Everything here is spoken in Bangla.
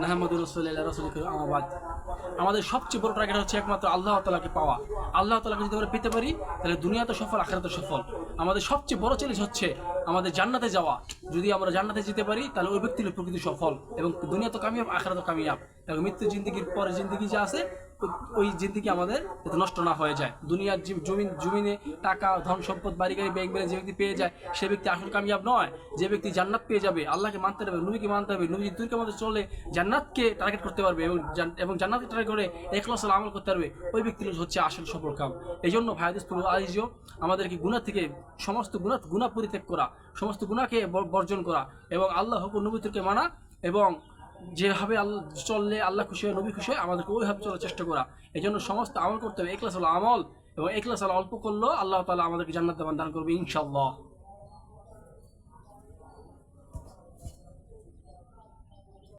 নাহমাদুর রাসূলুল্লাহ আমাবাদ। আমাদের সবচেয়ে বড় টার্গেট হচ্ছে একমাত্র আল্লাহ তাআলাকে পাওয়া। আল্লাহ তাআলাকে যদি আমরা পেতে পারি তাহলে দুনিয়া তো সফল, আখিরাত সফল। আমাদের সবচেয়ে বড় চ্যালেঞ্জ হচ্ছে আমাদের জান্নাতে যাওয়া। যদি আমরা জান্নাতে যেতে পারি তাহলে ওই ব্যক্তি প্রকৃতি সফল, এবং দুনিয়া তো কামিয়াব, আখিরাত তো কামিয়াব। এবং মৃত্যু জিন্দেগির পরে জিন্দেগি যা আছে ওই জিন্দেগি আমাদের যাতে নষ্ট না হয়ে যায়। দুনিয়ার জমিনে টাকা, ধন সম্পদ, বাড়ি গাড়ি, ব্যাংক ব্যালেন্স যে ব্যক্তি পেয়ে যায় সে ব্যক্তি আসল কামিয়াব নয়। যে ব্যক্তি জান্নাত পেয়ে যাবে, আল্লাহকে মানতে হবে, নবীকে মানতে হবে, নবী দুইকে মধ্যে চলে জান্নাতকে টার্গেট করতে পারবে এবং জান্নাতকে টার্গেট করে ইখলাস আমল করতে পারবে, ওই ব্যক্তি হচ্ছে আসল সফল কাম। এই জন্য ভাইয়াদুস্তুল আজিজও আমাদেরকে গুনাহ থেকে সমস্ত গুনাহ পরিত্যাগ করা, সমস্ত গুনাহকে বর্জন করা এবং আল্লাহ হুকুম নবীকে মানা, এবং যেভাবে আল্লাহ চললে আল্লাহ খুশি হয়, নবী খুশি হয়, আমাদেরকে ওইভাবে চলার চেষ্টা করা। এই জন্য সমস্ত আমল করতে হবে ইখলাস আমল, এবং ইখলাস অল্প করলেও আল্লাহ তাআলা আমাদেরকে জান্নাত দান করবে ইনশাআল্লাহ।